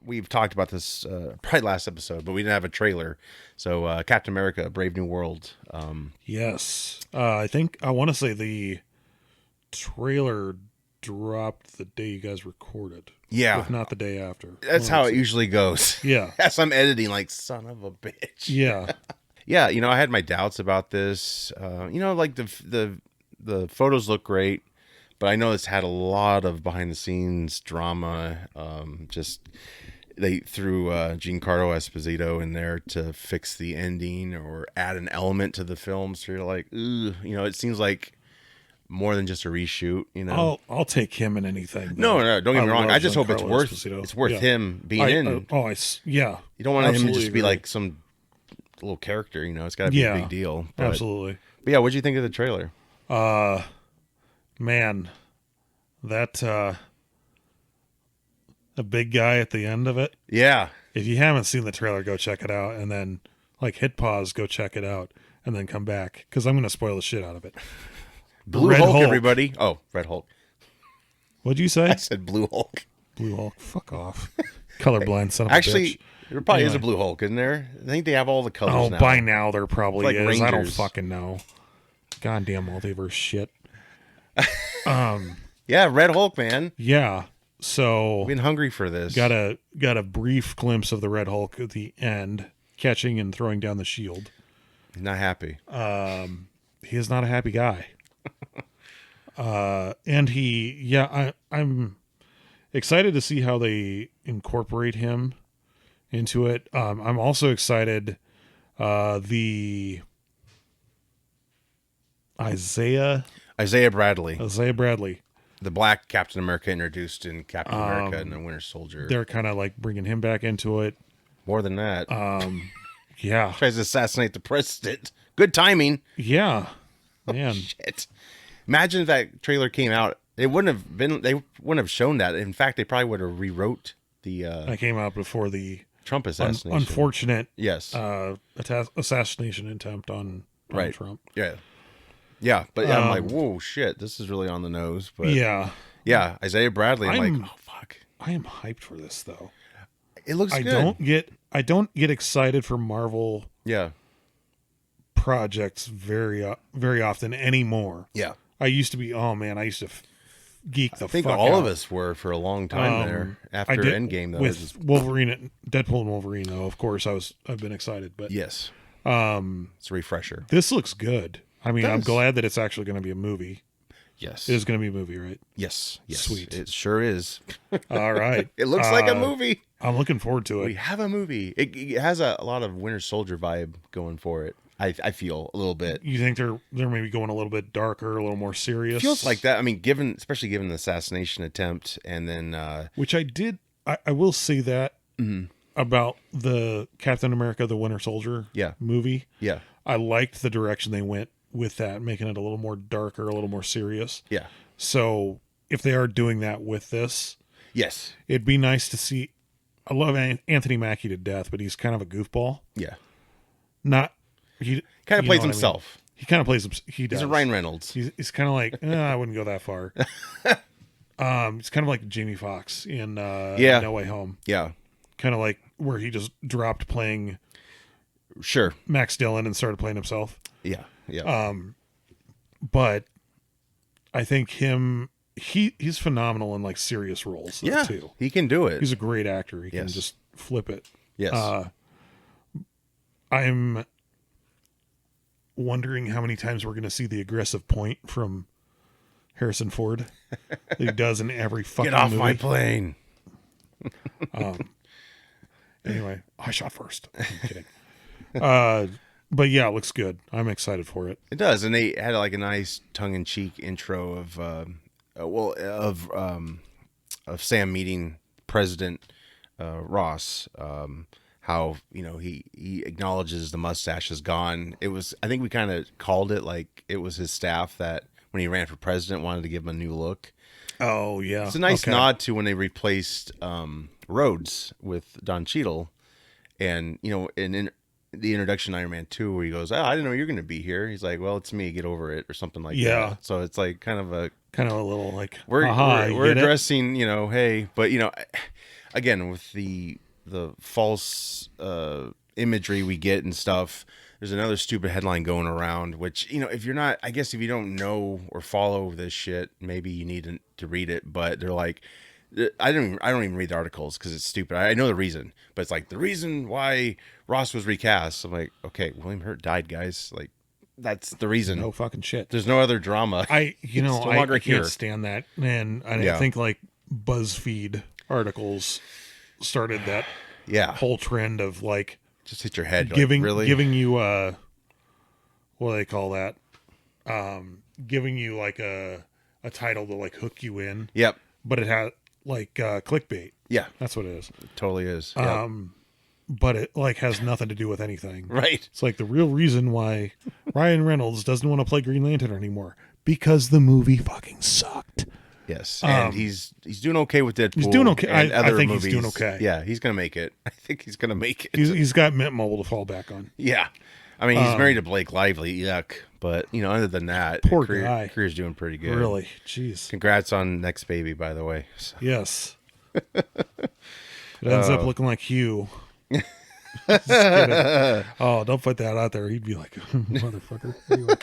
we've talked about this probably last episode, but we didn't have a trailer. So Captain America: Brave New World. Yes. I want to say the trailer dropped the day you guys recorded. Yeah, If not the day after. that's how it usually goes. Yeah. As I'm editing, like son of a bitch. Yeah. Yeah, I had my doubts about this. Like the photos look great, but I know it's had a lot of behind the scenes drama. Just they threw Giancarlo Esposito in there to fix the ending or add an element to the film. So you're like, ugh, it seems like more than just a reshoot. I'll take him in anything. No, don't get me wrong. I just hope it's Giancarlo worth Esposito. it's worth Yeah. him being in. Yeah. You don't want him to Absolutely just be agree. like some little character. It's got to be a big deal. But, Absolutely. But yeah, what'd you think of the trailer? Man, that a big guy at the end of it. Yeah. If you haven't seen the trailer, go check it out, and then hit pause, go check it out, and then come back because I'm going to spoil the shit out of it. Blue Red Hulk, Hulk. everybody. Oh, Red Hulk. What'd you say? I said Blue Hulk. Blue Hulk. Fuck off. Colorblind son of a Actually, bitch. there probably is a Anyway. Blue Hulk, isn't there? I think they have all the colors Oh, now. by now there probably Like is. I don't Rangers. fucking know. Goddamn multiverse shit. Yeah, Red Hulk, man. Yeah. So Been hungry for this. got a brief glimpse of the Red Hulk at the end, catching and throwing down the shield. Not happy. He is not a happy guy. And I'm excited to see how they incorporate him into it. I'm also excited. The Isaiah Bradley, Bradley. the black Captain America introduced in Captain America and the Winter Soldier. They're kind of like bringing him back into it. More than that. Yeah. Tries to assassinate the president. Good timing. Yeah. Man. Shit. Imagine if that trailer came out. They wouldn't have shown that. In fact, they probably would have rewrote the I came out before the Trump assassination. unfortunate Yes. assassination attempt on Right. Trump. Yeah. Yeah, but yeah, I'm like, whoa, shit, this is really on the nose. But Yeah. yeah, Isaiah Bradley, I'm like, oh fuck, I am hyped for this though. it looks I good. don't get excited for Marvel Yeah, projects very often anymore. yeah. I used to be, I used to geek the I think fuck all out. of us were for a long time there after Endgame. Though, with Wolverine, Deadpool and Wolverine. Though, of course, I've been excited, but yes, it's a refresher. this looks good. I mean, I'm does. glad that it's actually going to be a movie. Yes, It is going to be a movie, right? yes, Sweet. It sure is. All right. It looks like a movie. I'm looking forward to it. We have a movie. It has a lot of Winter Soldier vibe going for it. I feel a little bit. You think they're maybe going a little bit darker, a little more serious? Feels like that. I mean, especially given the assassination attempt, and then Which I did. I will say that about the Captain America: The Winter Soldier Yeah. movie. yeah, I liked the direction they went with that, making it a little more darker, a little more serious. yeah, So if they are doing that with this, yes, it'd be nice to see. I love Anthony Mackie to death, but he's kind of a goofball. yeah. Not he Kind of you plays know what I mean? himself. He kind of plays. He does. He's a Ryan Reynolds. He's kind of like I wouldn't go that far. It's kind of like Jamie Foxx in Yeah. No Way Home. Yeah, Kind of like where he just dropped playing sure. Max Dillon and started playing himself. Yeah, yeah, But I think he's phenomenal in like serious roles though, yeah. too. He can do it. He's a great actor. He can Yes. just flip it. yes. I'm wondering how many times we're going to see the aggressive point from Harrison Ford that he does in every fucking Get off movie. my plane. Anyway, I shot first. I'm kidding. But yeah, it looks good. I'm excited for it. It does, and they had like a nice tongue-in-cheek intro of Sam meeting President Ross. How he acknowledges the mustache is gone. It was, I think we kind of called it like it was his staff that when he ran for president wanted to give him a new look. Oh yeah, It's a nice Okay. nod to when they replaced Rhodes with Don Cheadle, and in the introduction to Iron Man 2 where he goes, "Oh, I didn't know you're going to be here." He's like, "Well, it's me. Get over it," or something like Yeah. that. So it's like kind of a Kind of a little like we're aha, we're you get it? addressing, hey, but again, with the false imagery we get and stuff, there's another stupid headline going around, which, if you're not, I guess if you don't know or follow this shit, maybe you need to read it. But they're like, I don't even read the articles because it's stupid. I know the reason, but it's like the reason why Ross was recast. I'm like, okay, William Hurt died, guys. Like, that's the reason. No fucking shit. There's no other drama. I here. can't stand that. And I Yeah. think like BuzzFeed articles started that Yeah, whole trend of like just hit your head. giving really? you what do they call that? Giving you like a title to like hook you in, Yep. but it had like clickbait. Yeah, That's what it is. totally is. Yep. But it like has nothing to do with anything. Right. It's like the real reason why Ryan Reynolds doesn't want to play Green Lantern anymore because the movie fucking sucked. Yes, and he's doing okay with Deadpool. He's doing okay. And I other think movies. he's doing okay. Yeah, he's gonna make it. I think he's gonna make it. He's got Mint Mobile to fall back on. Yeah, I mean, he's married to Blake Lively. Yuck. But other than that, Poor guy. Career's doing pretty good. Really, jeez. Congrats on next baby, by the way. So, Yes. It ends up looking like Hugh. Just kidding. Oh, don't put that out there. He'd be like, motherfucker. Anyway.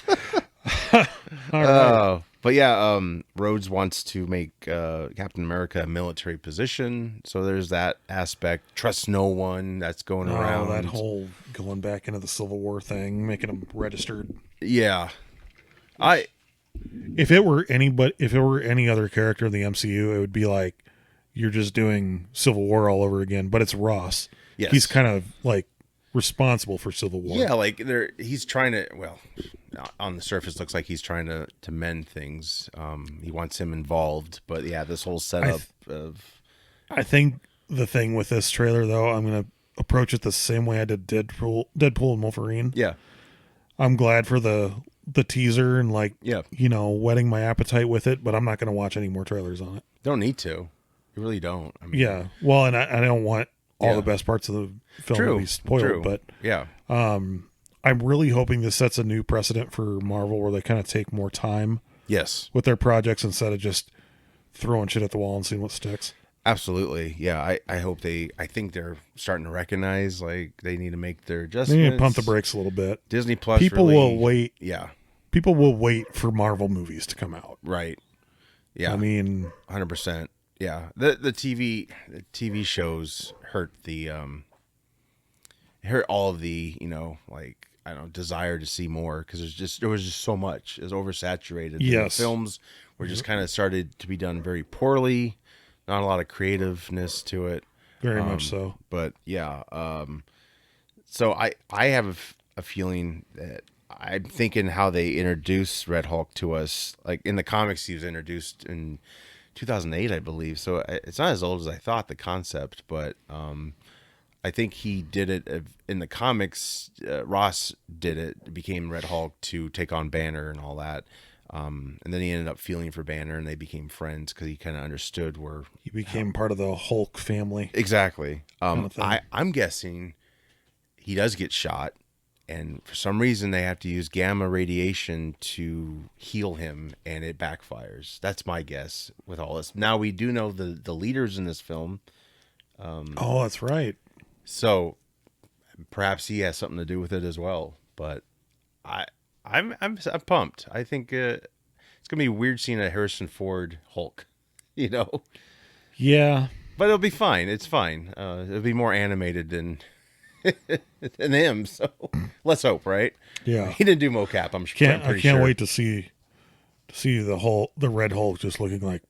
All right. but yeah, Rhodes wants to make Captain America a military position, so there's that aspect. Trust no one. That's going around. That whole going back into the Civil War thing, making them registered. Yeah, If it were any other character in the MCU, it would be like you're just doing Civil War all over again. But it's Ross. Yes. He's kind of like responsible for Civil War. Yeah, like he's trying to. Well, on the surface, looks like he's trying to mend things. He wants him involved, but yeah, this whole setup of. I think the thing with this trailer, though, I'm going to approach it the same way I did Deadpool and Wolverine. Yeah. I'm glad for the teaser and like, Yeah. whetting my appetite with it, but I'm not going to watch any more trailers on it. Don't need to. You really don't. I mean, Yeah. Well, and I don't want all Yeah. the best parts of the film True. to be spoiled, True. but Yeah. I'm really hoping this sets a new precedent for Marvel where they kind of take more time Yes. with their projects instead of just throwing shit at the wall and seeing what sticks. Absolutely. Yeah. I hope I think they're starting to recognize like they need to make their They adjustments. need to pump the brakes a little bit. Disney Plus. People really, will wait. Yeah. People will wait for Marvel movies to come out. Right. Yeah. I mean, 100%. Yeah. The TV shows hurt hurt all of the, like, I don't know, desire to see more because there was just so much. It was oversaturated. Yes. The films were just kind of started to be done very poorly. Not a lot of creativeness to it. very much so. But yeah, so I have a feeling that I'm thinking how they introduced Red Hulk to us. Like in the comics, he was introduced in 2008, I believe. So it's not as old as I thought, the concept, but I think he did it in the comics. Ross did it, became Red Hulk to take on Banner and all that. And then he ended up feeling for Banner, and they became friends because he kind of understood where He became part of the Hulk family. exactly. Kind of thing. I'm guessing he does get shot, and for some reason they have to use gamma radiation to heal him, and it backfires. That's my guess with all this. Now we do know the leaders in this film, Oh, that's right. so perhaps he has something to do with it as well. But I'm pumped. I think it's gonna be weird seeing a Harrison Ford Hulk, Yeah. But it'll be fine. It's fine. It'll be more animated than than him. So let's hope, right? Yeah. He didn't do mocap. I'm sure. I can't wait to see the Red Hulk just looking like.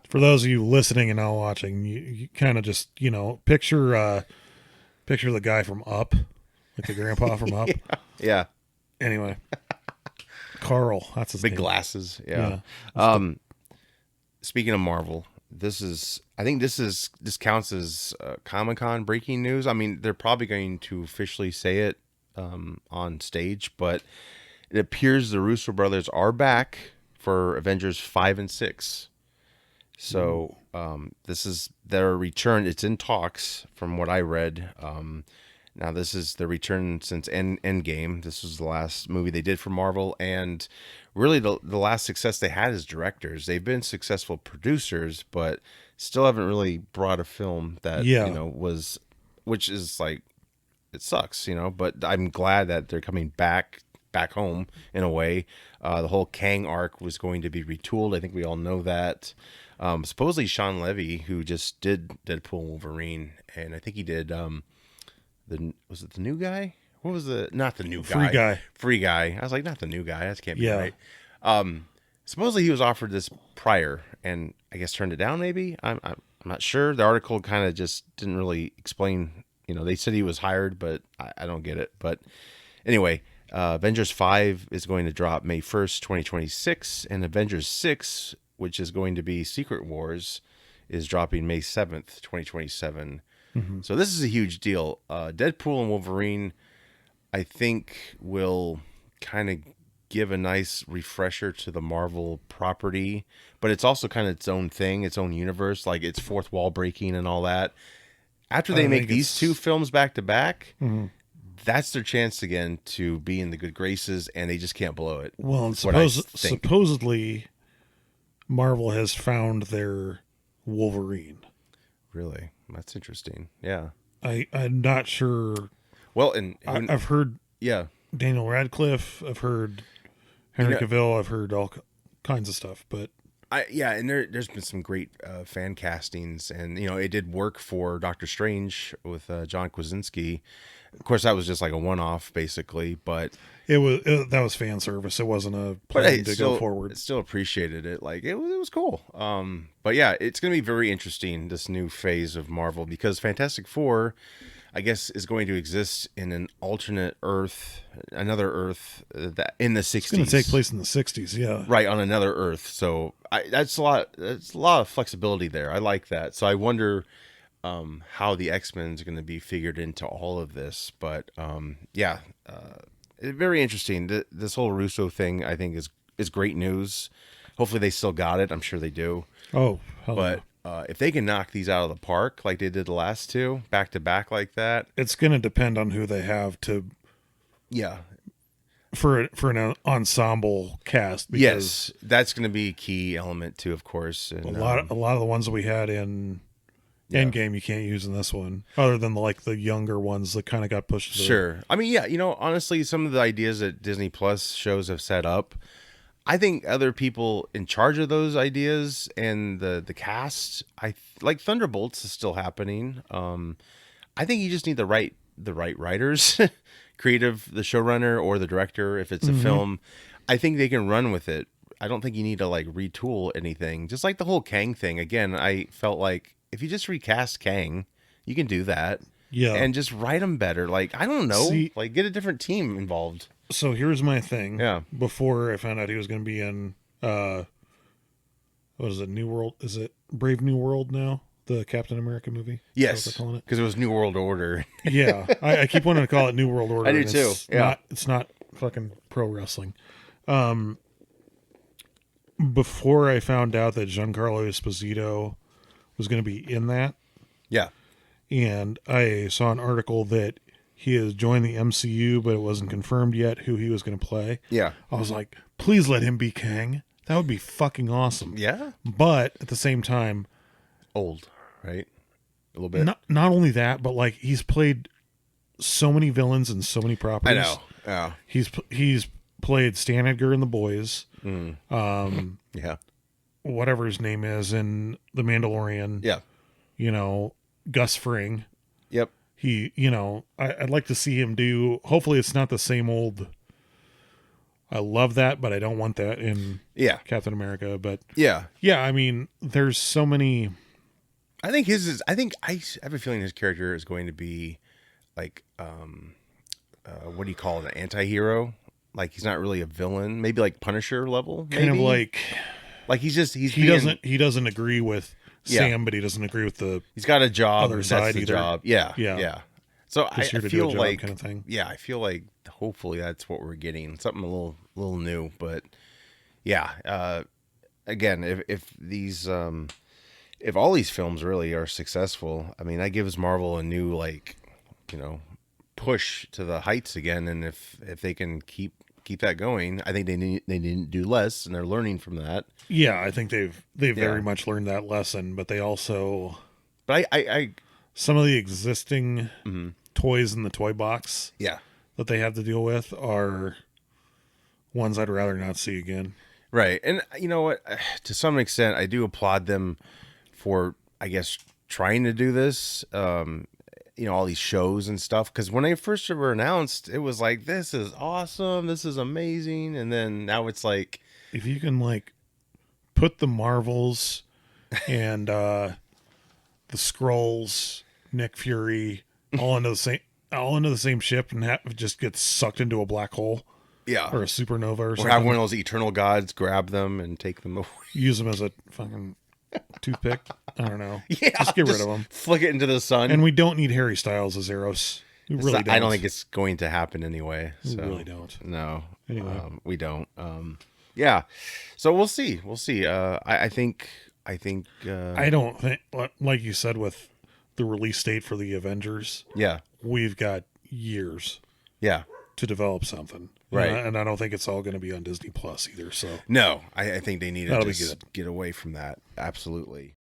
For those of you listening and not watching, you kind of just picture the guy from Up, like the grandpa from Up. Yeah. Anyway, Carl, that's his Big name. glasses. Yeah. Speaking of Marvel, I think this counts as Comic-Con breaking news. I mean, they're probably going to officially say it on stage, but it appears the Russo brothers are back for Avengers 5 and 6. So this is their return. It's in talks from what I read. Now, this is the return since Endgame. This was the last movie they did for Marvel, and really the last success they had as directors. They've been successful producers, but still haven't really brought a film that Yeah. was, which is like, it sucks, But I'm glad that they're coming back home in a way. The whole Kang arc was going to be retooled. I think we all know that. Supposedly Sean Levy, who just did Deadpool and Wolverine, and I think he did was it the new guy? What was not the new guy? Free Guy. I was like, not the new guy. That can't be right. Supposedly he was offered this prior, and I guess turned it down. Maybe I'm not sure. The article kind of just didn't really explain. They said he was hired, but I don't get it. But anyway, Avengers 5 is going to drop May 1st, 2026, and Avengers 6, which is going to be Secret Wars, is dropping May 7th, 2027. So this is a huge deal. Deadpool and Wolverine, I think, will kind of give a nice refresher to the Marvel property, but it's also kind of its own thing, its own universe, like it's fourth wall breaking and all that. After they make these two films back to back, that's their chance again to be in the good graces, and they just can't blow it. Well, and supposedly Marvel has found their Wolverine. Really? That's interesting. Yeah. I'm not sure. Well, and I've heard Daniel Radcliffe. I've heard Henry Cavill. I've heard all kinds of stuff. But and there's been some great fan castings, and it did work for Doctor Strange with John Krasinski. Of course, that was just like a one-off, basically, but that was fan service. It wasn't a plan to go forward. Still appreciated it. Like it was cool. But yeah, it's going to be very interesting, this new phase of Marvel, because Fantastic Four, I guess, is going to exist in an alternate Earth, another Earth that in the 60s. It's going to take place in the 60s, yeah. Right, on another Earth. So that's a lot of flexibility there. I like that. So I wonder how the X-Men is going to be figured into all of this. But very interesting. This whole Russo thing, I think, is great news. Hopefully they still got it. I'm sure they do. Oh, but if they can knock these out of the park like they did the last two, back to back like that, it's going to depend on who they have to. Yeah. For an ensemble cast. Yes, that's going to be a key element too, of course. And, a lot of the ones that we had in Endgame you can't use in this one, other than the younger ones that kind of got pushed. Sure. I mean, honestly, some of the ideas that Disney Plus shows have set up, I think other people in charge of those ideas and the cast, like Thunderbolts is still happening. I think you just need the right writers, creative, the showrunner or the director. If it's a film, I think they can run with it. I don't think you need to retool anything. Just like the whole Kang thing. Again, I felt like if you just recast Kang, you can do that. Yeah. And just write them better. I don't know. Get a different team involved. So here's my thing. Yeah. Before I found out he was going to be in, what is it, New World? Is it Brave New World now? The Captain America movie? Yes. Because it was New World Order. Yeah. I keep wanting to call it New World Order. I do too. It's not fucking pro wrestling. Before I found out that Giancarlo Esposito was going to be in that. Yeah. And I saw an article that he has joined the MCU, but it wasn't confirmed yet who he was going to play. Yeah. I was like, please let him be Kang. That would be fucking awesome. Yeah. But at the same time, old, right? A little bit. Not only that, but he's played so many villains and so many properties. I know. Yeah. He's played Stan Edgar in The Boys. Yeah. Whatever his name is in The Mandalorian. Yeah. Gus Fring. Yep. I'd like to see him do, hopefully it's not the same old, I love that, but I don't want that in Captain America. But yeah. I mean, there's so many. I think I have a feeling his character is going to be what do you call it? An anti-hero? He's not really a villain, maybe Punisher level, maybe? Kind of he doesn't agree with Sam, but he doesn't agree with he's got a job. Other side that's the either. job. Yeah. So I feel like kind of thing. Yeah, I feel like hopefully that's what we're getting, something a little new. But yeah, again, if these if all these films really are successful, I mean, that gives Marvel a new push to the heights again, and if they can keep that going, I think they need to do less, and they're learning from that. Yeah, I think they've very much learned that lesson, but they also. But I some of the existing toys in the toy box, that they have to deal with are ones I'd rather not see again. Right, and you know what? To some extent, I do applaud them for, I guess, trying to do this. All these shows and stuff. Because when they first were announced, it was like, this is awesome, this is amazing, and then now it's like, if you can like put the Marvels and the Skrulls, Nick Fury, all into the same ship and just get sucked into a black hole. Yeah. Or a supernova or something. Or have one of those eternal gods grab them and take them away. Use them as a fucking toothpick. I don't know. Yeah. Just get rid of them. Flick it into the sun. And we don't need Harry Styles as Eros. We really don't. I don't think it's going to happen anyway. We really don't. No. Anyway. We don't. Yeah. So we'll see. We'll see. I think. I don't think, like you said, with the release date for the Avengers. Yeah. We've got years. Yeah. To develop something. Right. And I don't think it's all going to be on Disney Plus either. So no, I think they need to just get away from that. Absolutely.